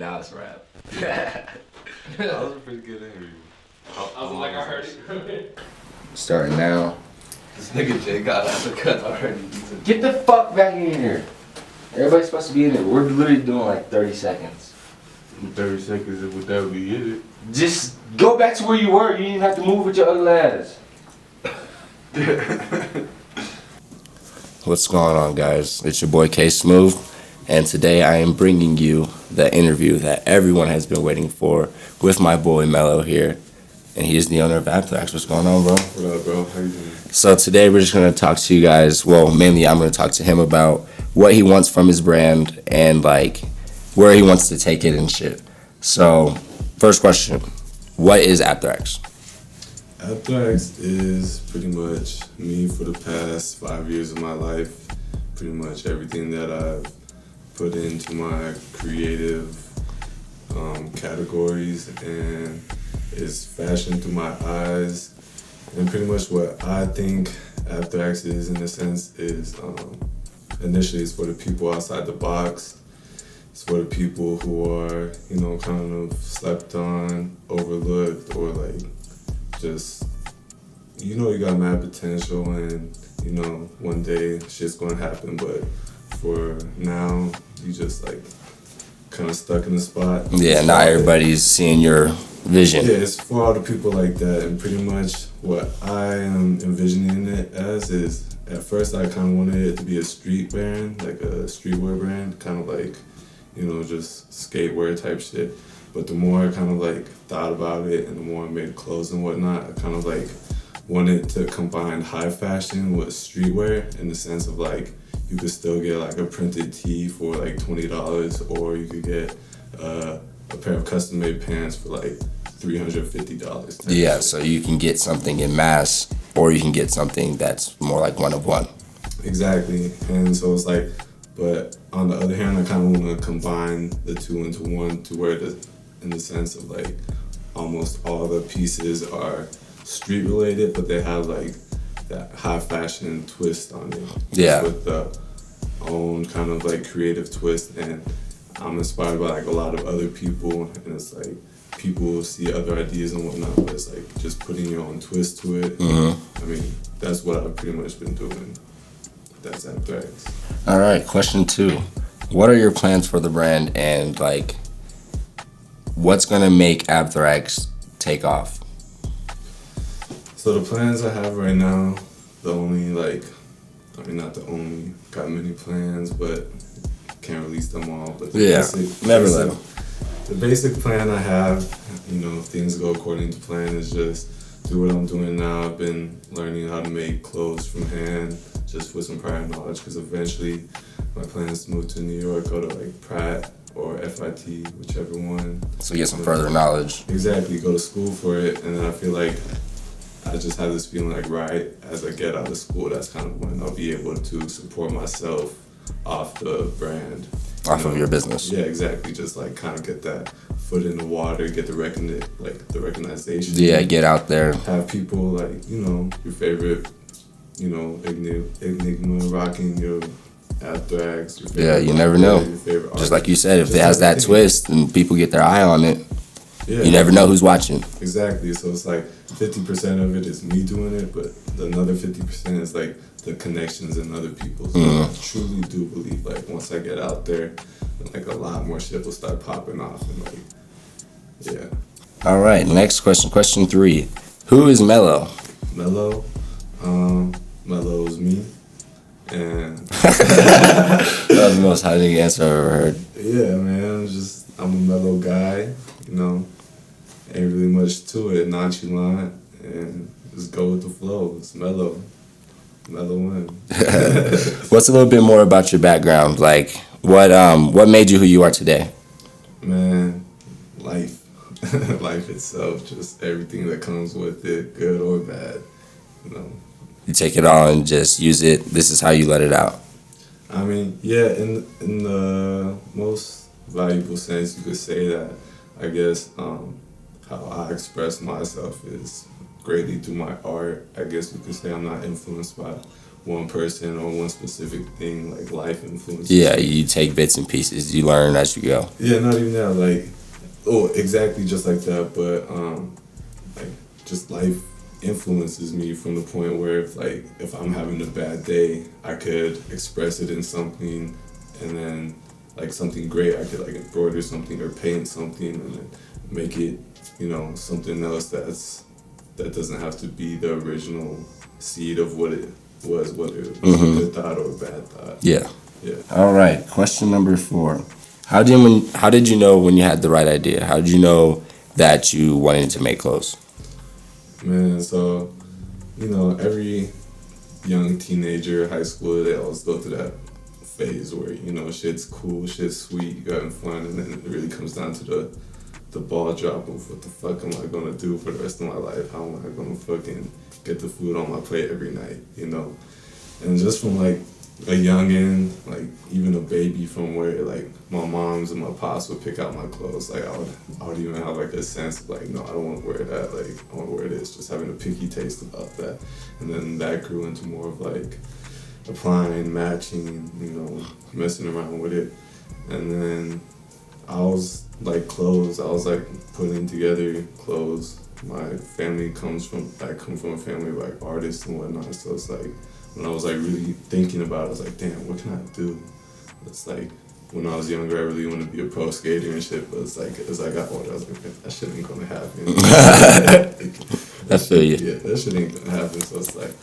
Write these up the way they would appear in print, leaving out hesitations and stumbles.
Now it's rap. That was a pretty good interview. I was like, I heard it. Starting now. This nigga Jay got out of the cut already. Get the fuck back in here. Everybody's supposed to be in it. We're literally doing like 30 seconds. 30 seconds, would that be it? Just go back to where you were. You didn't even have to move with your ugly ass. What's going on, guys? It's your boy K Smooth, and today I am bringing you the interview that everyone has been waiting for with my boy Mello here, and he is the owner of Abthrax. What's going on, bro? What up, bro? How you doing? So today we're just going to talk to you guys, well, mainly I'm going to talk to him about what he wants from his brand and like where he wants to take it and shit. So, first question, what is Abthrax? Abthrax is pretty much me for the past 5 years of my life. Pretty much everything that I've put into my creative categories, and it's fashion through my eyes. And pretty much what I think Abthrax is, in a sense, is initially it's for the people outside the box. It's for the people who are, you know, kind of slept on, overlooked, or like just, you know, you got mad potential and, you know, one day shit's gonna happen, but for now, you just like kind of stuck in the spot. Yeah, not everybody's seeing your vision. Yeah, it's for all the people like that, and pretty much what I am envisioning it as is, at first I kind of wanted it to be a street brand, like a streetwear brand, kind of like, you know, just skatewear type shit. But the more I kind of like thought about it and the more I made clothes and whatnot, I kind of like wanted to combine high fashion with streetwear, in the sense of like you could still get like a printed tee for like $20, or you could get a pair of custom made pants for like $350. Yeah, so you can get something in mass, or you can get something that's more like one of one. Exactly, and so it's like, but on the other hand, I kind of want to combine the two into one, to where in the sense of like almost all the pieces are street related, but they have like that high fashion twist on it. Yeah. With the own kind of like creative twist, and I'm inspired by like a lot of other people, and it's like people see other ideas and whatnot, but it's like just putting your own twist to it. Mm-hmm. I mean, that's what I've pretty much been doing. That's Abthrax. All right, question 2. What are your plans for the brand, and like what's gonna make Abthrax take off? So the plans I have right now, the only like, I mean not the only, got many plans, but can't release them all. But the basic plan I have, you know, if things go according to plan, is just do what I'm doing now. I've been learning how to make clothes from hand, just with some prior knowledge, because eventually my plan is to move to New York, go to like Pratt or FIT, whichever one. So get some further knowledge. Exactly, go to school for it, and then I feel like I just have this feeling like right as I get out of school, that's kind of when I'll be able to support myself off the brand. Off of your business. Yeah, exactly. Just like kind of get that foot in the water, get the recognition. Yeah, get out there. Have people like, you know, your favorite, you know, Enigma rocking your Abthrax. Your favorite, yeah, you never know. Just like you said, if it has that twist and people get their eye on it, yeah, you never know who's watching. Exactly. So it's like 50% of it is me doing it, but another 50% is like the connections and other people. So I truly do believe like once I get out there, like a lot more shit will start popping off, and like, yeah. All right, next question. Question 3. Who is Mello? Mello? Mello is me. And that was the most high answer I've ever heard. Yeah, man, I'm a mellow guy, you know. Ain't really much to it, nonchalant, and just go with the flow. It's mellow. Mellow in. What's a little bit more about your background? Like, what made you who you are today? Man, life. Life itself, just everything that comes with it, good or bad, you know. You take it all and just use it. This is how you let it out. I mean, yeah, in the most valuable sense, you could say that. I guess how I express myself is greatly through my art. I guess you could say I'm not influenced by one person or one specific thing, like life influences. Yeah, you take bits and pieces. You learn as you go. Yeah, not even that. Like, oh, exactly, just like that. But like, just life influences me from the point where if I'm having a bad day, I could express it in something, and then like something great, I could like embroider something or paint something, and then make it, something else that doesn't have to be the original seed of what it was, whether it was a good thought or a bad thought. Yeah. Yeah. All right. Question number 4. How did you know when you had the right idea? How did you know that you wanted to make clothes? Man, so, every young teenager, high schooler, they always go through that phase where, shit's cool, shit's sweet, you having fun, and then it really comes down to the ball drop of what the fuck am I gonna do for the rest of my life? How am I gonna fucking get the food on my plate every night, And just from like a youngin', like even a baby, from where like my moms and my pops would pick out my clothes, like I would even have like a sense of like, no, I don't want to wear that, like I want to wear this, just having a picky taste about that. And then that grew into more of like applying, matching, messing around with it. And then I was like clothes, I was like putting together clothes. My family I come from a family of like artists and whatnot, so it's like when I was like really thinking about it, I was like, damn, what can I do? It's like when I was younger, I really wanted to be a pro skater and shit, but it's like as I got older, I was like, man, that shit ain't gonna happen. I feel you. Yeah, that shit ain't gonna happen. So it's like,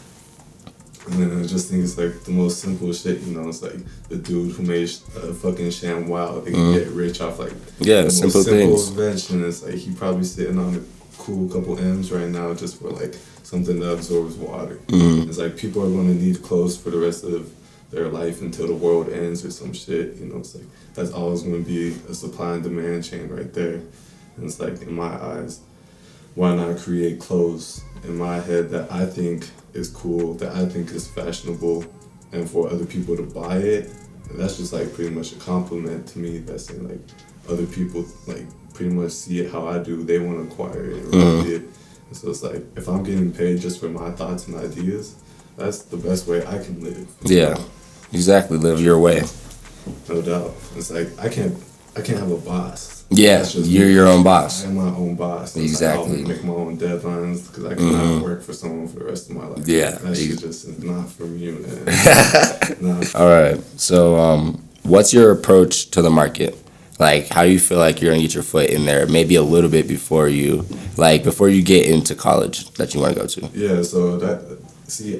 and then I just think it's like the most simple shit, It's like the dude who made a fucking sham wow, they can get rich off like Yeah, the simple most simple things. invention. It's like he probably sitting on a cool couple M's right now just for like something that absorbs water. It's like people are gonna need clothes for the rest of their life until the world ends or some shit. It's like that's always gonna be a supply and demand chain right there. And it's like in my eyes, why not create clothes in my head that I think is cool, that I think is fashionable, and for other people to buy it? And that's just like pretty much a compliment to me. That's saying like other people like pretty much see it how I do. They want to acquire it and rock it. And so it's like if I'm getting paid just for my thoughts and ideas, that's the best way I can live. Yeah, exactly. Live your way. No doubt. It's like I can't have a boss. Yeah, That's just you're me. your own boss. I am my own boss. It's Exactly. Like, I'll make my own deadlines because I cannot work for someone for the rest of my life. Yeah. That shit just is not for me, man. Nah. All right. So, what's your approach to the market? Like, how do you feel like you're gonna get your foot in there? Maybe a little bit before you get into college that you want to go to. Yeah, so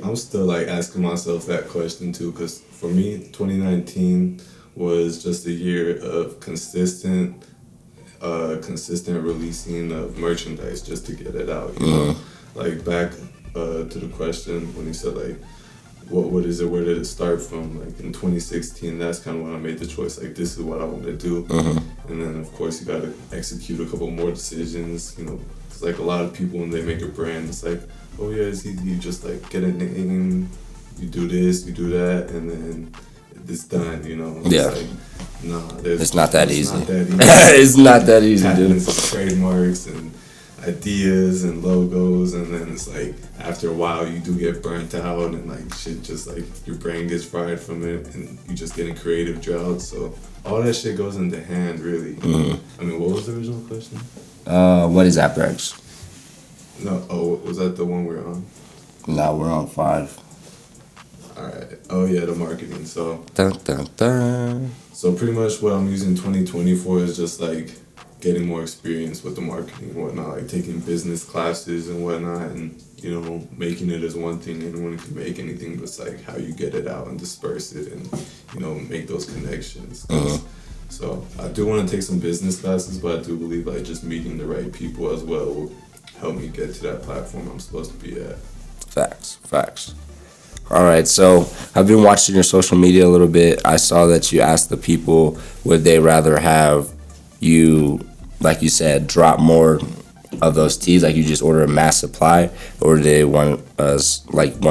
I'm still like asking myself that question too, because for me, 2019 was just a year of consistent releasing of merchandise just to get it out. Like back to the question when you said like, what is it? Where did it start from? Like in 2016, that's kind of when I made the choice. Like this is what I want to do, and then of course you got to execute a couple more decisions. It's like a lot of people when they make a brand, it's like, oh yeah, it's easy. You just like get a name, you do this, you do that, and then it's done. It's Yeah. like, nah, It's not that easy. Not that easy. It's not that easy, dude. Patents and trademarks and ideas and logos, and then it's like after a while you do get burnt out and like shit just like your brain gets fried from it and you just get in creative droughts. So all that shit goes into hand, really. I mean, what was the original question? What is Abthrax? No, was that the one we're on? No, we're on 5. Alright. Oh yeah, the marketing. So Dun, dun, dun. So pretty much what I'm using 2020 for is just like getting more experience with the marketing and whatnot, like taking business classes and whatnot, and making it as one thing. Anyone can make anything, but it's like how you get it out and disperse it and make those connections. So I do want to take some business classes, but I do believe like just meeting the right people as well will help me get to that platform I'm supposed to be at. Facts. All right, so I've been watching your social media a little bit. I saw that you asked the people would they rather have you, like you said, drop more of those teas, like you just order a mass supply, or do they want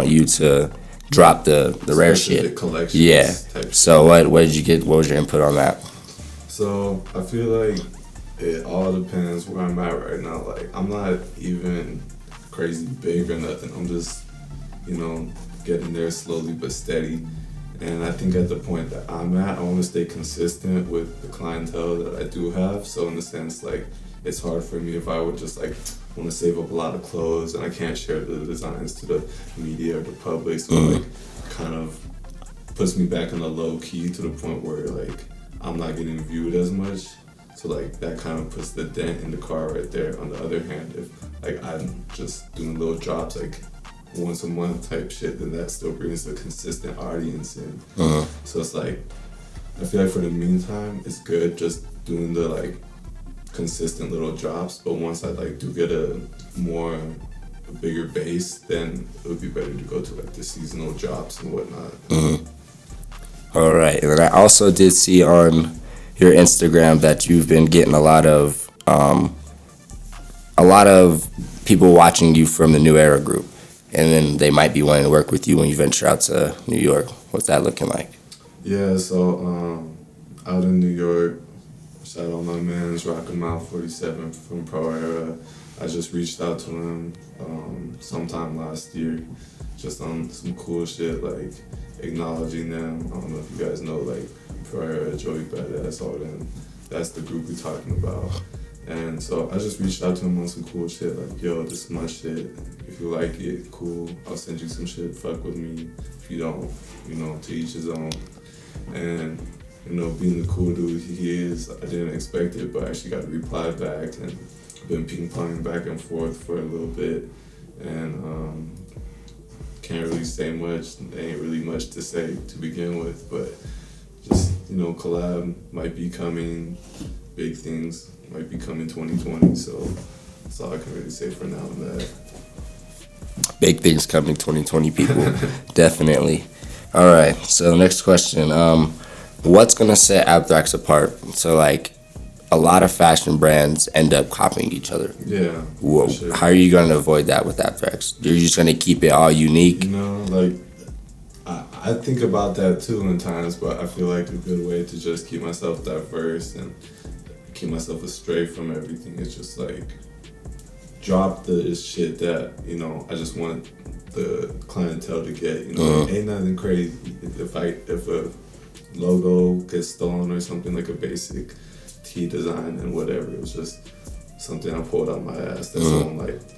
you to drop the rare shit? Collections. Yeah. So what did you get? What was your input on that? So I feel like it all depends where I'm at right now. Like I'm not even crazy big or nothing. I'm just, getting there slowly but steady. And I think at the point that I'm at, I want to stay consistent with the clientele that I do have. So in a sense, like, it's hard for me if I would just like want to save up a lot of clothes and I can't share the designs to the media or the public. So like, kind of puts me back in the low key to the point where like I'm not getting viewed as much. So like that kind of puts the dent in the car right there. On the other hand, if like I'm just doing little drops like once a month type shit, then that still brings a consistent audience in. So it's like, I feel like for the meantime, it's good just doing the like consistent little drops, but once I like do get a bigger base, then it would be better to go to like the seasonal drops and whatnot. All right, and then I also did see on your Instagram that you've been getting a lot of people watching you from the New Era group, and then they might be wanting to work with you when you venture out to New York. What's that looking like? Yeah, so out in New York, shout out my man's Rockin' Mouth 47 from Pro Era. I just reached out to him sometime last year, just on some cool shit like acknowledging them. I don't know if you guys know like Pro Era, Joey Badass, all them. That's the group we're talking about. And so I just reached out to him on some cool shit like, yo, this is my shit. If you like it, cool. I'll send you some shit. Fuck with me. If you don't, you know, to each his own. And you know, being the cool dude he is, I didn't expect it, but I actually got a reply back and been ping-ponging back and forth for a little bit. And can't really say much. There ain't really much to say to begin with, but just, you know, collab might be coming, big things might be coming 2020, so that's all I can really say for now on that. Big things coming 2020, people. Definitely. All right, so next question. What's gonna set Abthrax apart? So like, a lot of fashion brands end up copying each other. Yeah. Whoa. Sure. How are you gonna avoid that with Abthrax? You're just gonna keep it all unique? You know, like, I think about that too in times, but I feel like a good way to just keep myself diverse and keep myself astray from everything is just like drop the shit that, you know, I just want the clientele to get. You know, ain't nothing crazy. If a logo gets stolen or something, like a basic tee design and whatever, it was just something I pulled out my ass that someone liked.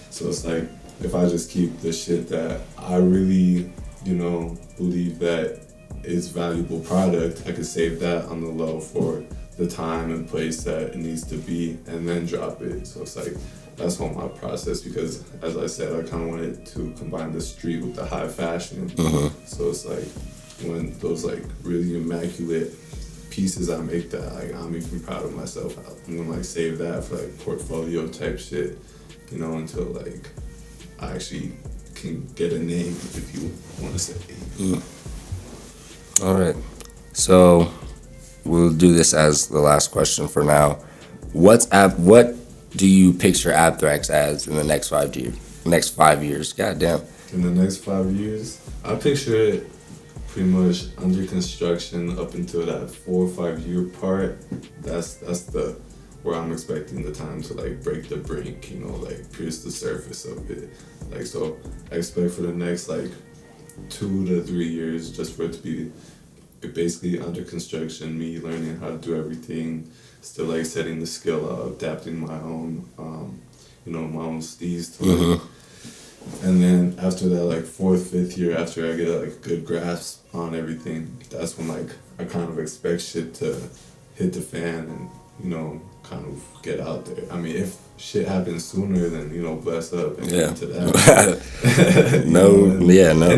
So it's like, if I just keep the shit that I really, you know, believe that is valuable product, I could save that on the low for the time and place that it needs to be and then drop it. So it's like, that's all my process, because as I said, I kind of wanted to combine the street with the high fashion. So it's like, when those like really immaculate pieces I make that like I'm even proud of myself, I'm gonna like save that for like portfolio type shit, you know, until like I actually can get a name, if you want to say. All right, so we'll do this as the last question for now. What do you picture Abthrax as in the next 5 years? Next 5 years, goddamn. In the next 5 years, I picture it pretty much under construction up until that 4 or 5 year part. That's the where I'm expecting the time to like break the brink, you know, like pierce the surface of it. Like, so I expect for the next like 2 to 3 years just for it to be basically under construction, me learning how to do everything, still like setting the skill up, adapting my own, you know, my own steez to it. And then after that, like 4th, 5th year, after I get like a good grasp on everything, that's when like I kind of expect shit to hit the fan and, you know, kind of get out there. I mean, if shit happens sooner, then, you know, bless up and get into that.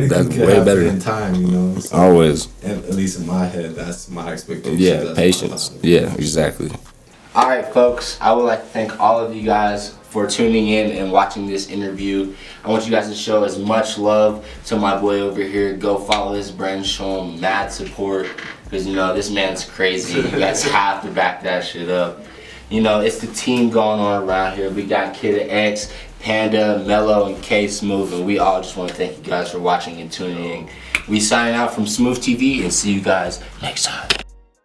That's way better in time, you know. So, always. and at least in my head, that's my expectation. Yeah, that's patience. Yeah, exactly. All right, folks, I would like to thank all of you guys for tuning in and watching this interview. I want you guys to show as much love to my boy over here. Go follow his brand, show him mad support, because, you know, this man's crazy. You guys have to back that shit up. You know, it's the team going on around here. We got Kid X, Panda, Mello, and K Smooth, and we all just want to thank you guys for watching and tuning in. We sign out from Smooth TV and see you guys next time.